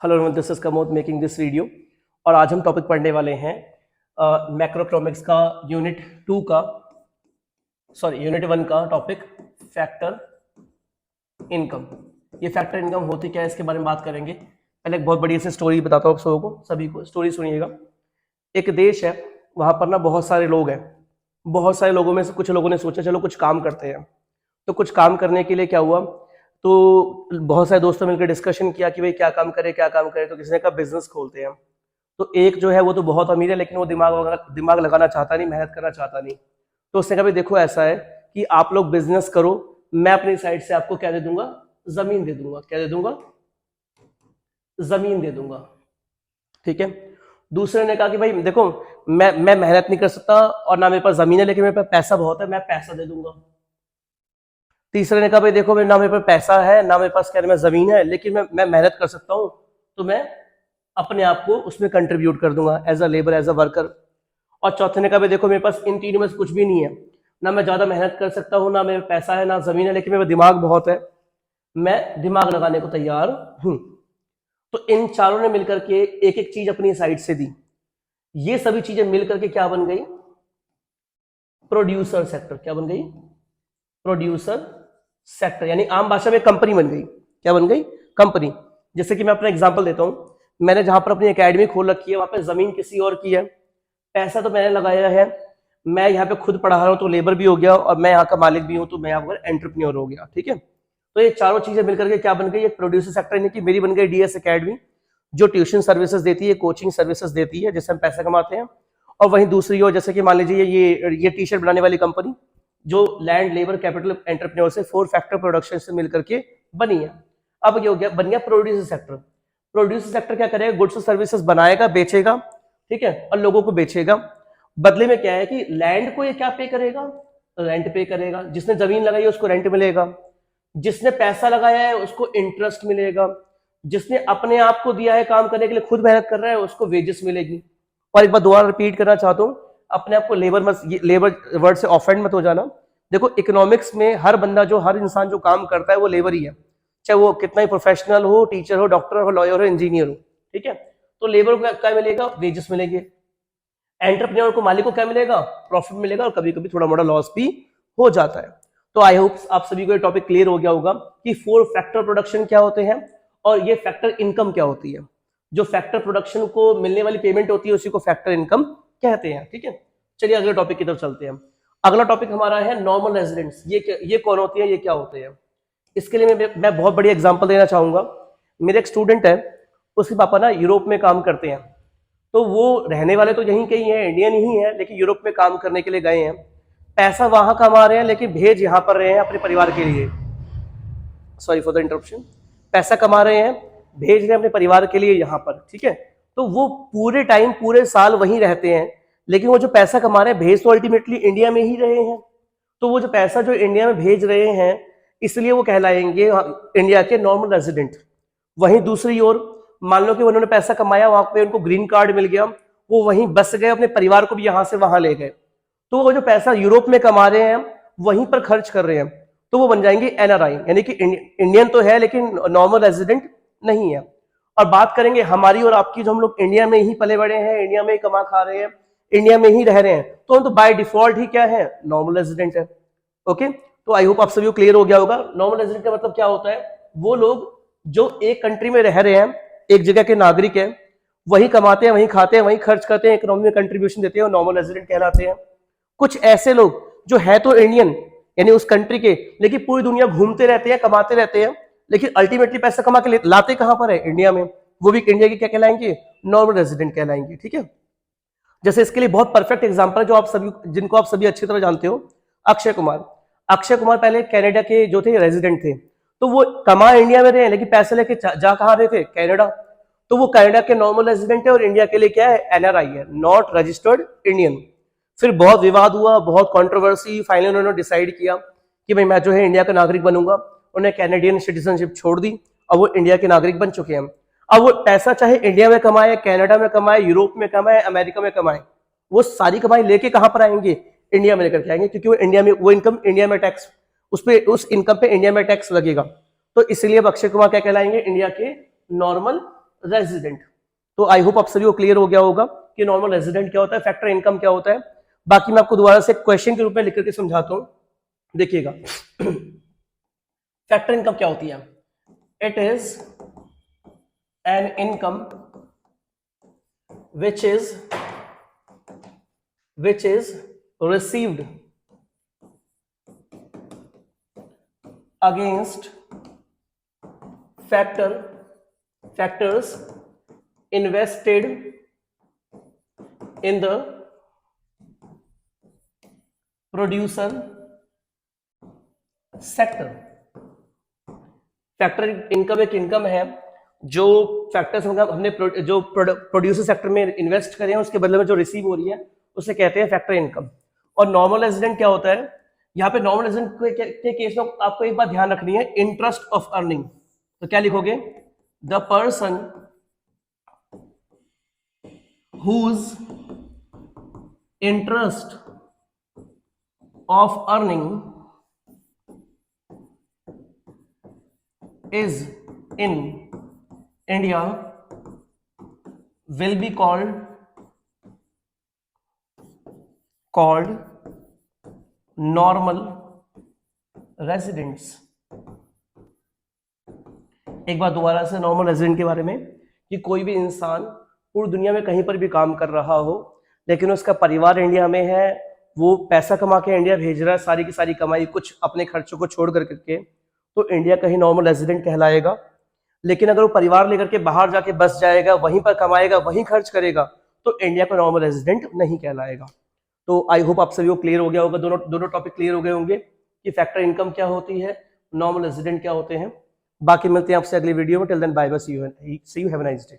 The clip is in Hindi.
Hello everyone, this is Kamod making this video. और आज हम टॉपिक पढ़ने वाले हैं मैक्रोइकोनॉमिक्स का यूनिट 1 का टॉपिक फैक्टर इनकम। ये फैक्टर इनकम होती क्या है, इसके बारे में बात करेंगे। पहले एक बहुत बड़ी सी स्टोरी बताता हूँ सभी को स्टोरी सुनिएगा। एक देश है, वहां पर ना बहुत सारे लोग हैं। बहुत सारे लोगों में से कुछ लोगों ने सोचा चलो कुछ काम करते हैं। तो कुछ काम करने के लिए क्या हुआ, तो बहुत सारे दोस्तों मिलकर डिस्कशन किया कि भाई क्या काम करे। तो किसी ने कहा बिजनेस खोलते हैं। तो एक जो है वो तो बहुत अमीर है, लेकिन वो दिमाग लगाना चाहता नहीं, मेहनत करना चाहता नहीं। तो उसने कहा भाई देखो ऐसा है कि आप लोग बिजनेस करो, मैं अपनी साइड से आपको क्या दे दूंगा, जमीन दे दूंगा। क्या दे दूंगा? जमीन दे दूंगा। ठीक है। दूसरे ने कहा कि भाई देखो मैं मेहनत नहीं कर सकता और ना मेरे पास जमीन है, लेकिन मेरे पास पैसा बहुत है, मैं पैसा दे दूंगा। तीसरे ने कहा भाई देखो ना मेरे पास पैसा है ना मेरे पास क्या मैं जमीन है, लेकिन मैं मेहनत कर सकता हूं, तो मैं अपने आप को उसमें कंट्रीब्यूट कर दूंगा as a labour, as a worker. और चौथे ने कहा भाई देखो मेरे पास इन तीनों में से कुछ भी नहीं है, ना मैं ज्यादा मेहनत कर सकता हूं, ना मेरे पैसा है, ना जमीन है, लेकिन मेरे दिमाग बहुत है, मैं दिमाग लगाने को तैयार हूं। तो इन चारों ने मिलकर के एक एक चीज अपनी साइड से दी। ये सभी चीजें मिलकर के क्या बन गई? Producer sector. क्या बन गई? प्रोड्यूसर सेक्टर, यानी आम भाषा में कंपनी बन गई। क्या बन गई? कंपनी। जैसे कि मैं अपना एग्जांपल देता हूं। मैंने जहां पर अपनी एकेडमी खोल रखी है, वहां पे जमीन किसी और की है, पैसा तो मैंने लगाया है, मैं यहाँ पे खुद पढ़ा रहा हूं तो लेबर भी हो गया, और मैं यहाँ का मालिक भी हूं तो मैं यहाँ पर एंटरप्रेन्योर हो गया। ठीक है। तो ये चारों चीजें मिलकर के क्या बन गई? एक प्रोड्यूसर सेक्टर, यानी कि मेरी बन गई डीएस एकेडमी, जो ट्यूशन सर्विसेज देती है, कोचिंग सर्विसेज देती है, जिससे हम पैसा कमाते हैं। और वहीं दूसरी ओर जैसे कि मान लीजिए ये टी शर्ट बनाने वाली कंपनी, जो लैंड, लेबर, कैपिटल, एंटरप्रेन्योर से 4 फैक्टर प्रोडक्शन से मिलकर के बनी है। अब ये हो गया, बन गया प्रोड्यूसर सेक्टर। प्रोड्यूसर सेक्टर क्या करेगा? गुड्स और सर्विसेज बनाएगा, बेचेगा, ठीक है, और लोगों को बेचेगा। बदले में क्या है कि लैंड को ये क्या पे करेगा? रेंट पे करेगा। जिसने जमीन लगाई है उसको रेंट मिलेगा, जिसने पैसा लगाया है उसको इंटरेस्ट मिलेगा, जिसने अपने आप को दिया है काम करने के लिए, खुद मेहनत कर रहा है, उसको वेजेस मिलेगी। और एक बार दोबारा रिपीट करना चाहता हूं, अपने आप को लेबर वर्ड से ऑफेंड मत हो जाना। देखो इकोनॉमिक्स में हर इंसान जो काम करता है वो लेबर ही है, चाहे वो कितना ही प्रोफेशनल हो, टीचर हो, डॉक्टर हो, लॉयर हो, इंजीनियर हो। ठीक है। तो लेबर को क्या मिलेगा? वेजेस मिलेंगे। एंटरप्रेन्योर को, मालिक को क्या मिलेगा? प्रॉफिट मिलेगा, और कभी कभी थोड़ा मोड़ा लॉस भी हो जाता है। तो आई होप आप सभी को ये टॉपिक क्लियर हो गया होगा कि 4 फैक्टर प्रोडक्शन क्या होते हैं और ये फैक्टर इनकम क्या होती है। जो फैक्टर प्रोडक्शन को मिलने वाली पेमेंट होती है उसी को फैक्टर इनकम कहते हैं। ठीक है। चलिए अगले टॉपिक की तरफ चलते हैं। अगला टॉपिक हमारा है नॉर्मल रेजिडेंट्स। ये कौन होते हैं, ये क्या होते हैं? इसके लिए मैं बहुत बड़ी एग्जांपल देना चाहूंगा। मेरे एक स्टूडेंट है, उसके पापा ना यूरोप में काम करते हैं। तो वो रहने वाले तो यहीं के ही हैं, इंडियन ही है, लेकिन यूरोप में काम करने के लिए गए हैं। पैसा वहां कमा रहे हैं, लेकिन भेज यहां पर रहे हैं अपने परिवार के लिए। Sorry for the interruption. पैसा कमा रहे हैं, भेज रहे हैं अपने परिवार के लिए यहाँ पर। ठीक है। तो वो पूरे टाइम, पूरे साल वहीं रहते हैं, लेकिन वो जो पैसा कमा रहे हैं, भेज तो अल्टीमेटली इंडिया में ही रहे हैं। तो वो जो पैसा जो इंडिया में भेज रहे हैं, इसलिए वो कहलाएंगे इंडिया के नॉर्मल रेजिडेंट। वहीं दूसरी ओर मान लो कि उन्होंने पैसा कमाया, वहां पे उनको ग्रीन कार्ड मिल गया, वो वहीं बस गए, अपने परिवार को भी यहां से वहां ले गए। तो वो जो पैसा यूरोप में कमा रहे हैं वहीं पर खर्च कर रहे हैं, तो वो बन जाएंगे एनआरआई, यानी कि इंडियन तो है लेकिन नॉर्मल रेजिडेंट नहीं है। और बात करेंगे हमारी और आपकी, जो हम लोग इंडिया में ही पले बड़े हैं, इंडिया में ही कमा खा रहे हैं, इंडिया में ही रह रहे हैं, तो हम तो बाय डिफॉल्ट ही क्या है? नॉर्मल रेजिडेंट है। ओके। तो आई होप आप सभी को क्लियर हो गया होगा। नॉर्मल रेजिडेंट का मतलब क्या होता है? वो लोग जो एक कंट्री में रह रहे हैं, एक जगह के नागरिक हैं, वही कमाते हैं, वही खाते हैं, वही खर्च करते हैं, इकोनॉमी में कंट्रीब्यूशन देते हैं, नॉर्मल रेजिडेंट कहलाते हैं। कुछ ऐसे लोग जो है तो इंडियन यानी उस कंट्री के, लेकिन पूरी दुनिया घूमते रहते हैं, कमाते रहते हैं, लेकिन अल्टीमेटली पैसा कमा के लाते कहां पर है? इंडिया में। वो भी इंडिया के क्या कहलाएंगे? नॉर्मल रेजिडेंट कहलाएंगे। ठीक है। जैसे इसके लिए बहुत परफेक्ट एग्जांपल है, जो आप सभी, जिनको आप सभी अच्छी तरह जानते हो, अक्षय कुमार। अक्षय कुमार पहले कनाडा के जो थे रेजिडेंट थे, तो वो कमा इंडिया में रहे, लेकिन पैसे लेके जा कहां रहे थे? कनाडा। तो वो कनाडा के नॉर्मल रेजिडेंट है, और इंडिया के लिए क्या है? एनआरआई है, नॉट रजिस्टर्ड इंडियन। फिर बहुत विवाद हुआ, बहुत कंट्रोवर्सी, फाइनली उन्होंने डिसाइड किया कि भाई मैं जो है इंडिया का नागरिक बनूंगा। उन्हें कैनेडियन सिटीजनशिप छोड़ दी, अब वो इंडिया के नागरिक बन चुके हैं। अब वो पैसा चाहे इंडिया में कमाए, कनाडा में कमाए, यूरोप में कमाए, अमेरिका में कमाए, वो सारी कमाई लेके कहां पर आएंगे? इंडिया में लेकर के आएंगे, क्योंकि वो इंडिया में, वो इनकम इंडिया में टैक्स, उस इनकम पे इंडिया में टैक्स लगेगा। तो इसलिए अब अक्षय कुमार क्या कहलाएंगे? इंडिया के नॉर्मल रेजिडेंट। तो आई होप आप सभी को क्लियर हो गया होगा कि नॉर्मल रेजिडेंट क्या होता है, फैक्टर इनकम क्या होता है। बाकी मैं आपको दोबारा से क्वेश्चन के रूप में लिख करके समझाता हूं, देखिएगा। फैक्टर इनकम क्या होती है? It is an income which is received against factors invested in the producer sector। Factor income एक इनकम है जो फैक्टर्स हमने जो प्रोड्यूसर सेक्टर में इन्वेस्ट करें उसके बदले में जो रिसीव हो रही है उसे कहते हैं फैक्टर इनकम। और नॉर्मल रेजिडेंट क्या होता है? यहाँ पे नॉर्मल रेजिडेंट के केस में आपको एक बात ध्यान रखनी है, इंटरेस्ट ऑफ अर्निंग। तो क्या लिखोगे? The person whose interest of earning is in India will be called normal residents। एक बार दोबारा से नॉर्मल रेजिडेंट के बारे में, कि कोई भी इंसान पूरी दुनिया में कहीं पर भी काम कर रहा हो लेकिन उसका परिवार इंडिया में है, वो पैसा कमा के इंडिया भेज रहा है, सारी की सारी कमाई कुछ अपने खर्चों को छोड़ करके, तो इंडिया का ही नॉर्मल रेजिडेंट कहलाएगा। लेकिन अगर वो परिवार लेकर के बाहर जाके बस जाएगा, वहीं पर कमाएगा, वहीं खर्च करेगा, तो इंडिया का नॉर्मल रेजिडेंट नहीं कहलाएगा। तो आई होप आप सभी को क्लियर हो गया होगा, दोनों टॉपिक क्लियर हो गए होंगे कि फैक्टर इनकम क्या होती है, नॉर्मल रेजिडेंट क्या होते हैं। बाकी मिलते हैं आपसे अगली वीडियो में। Till then bye bye, see you, have a nice day.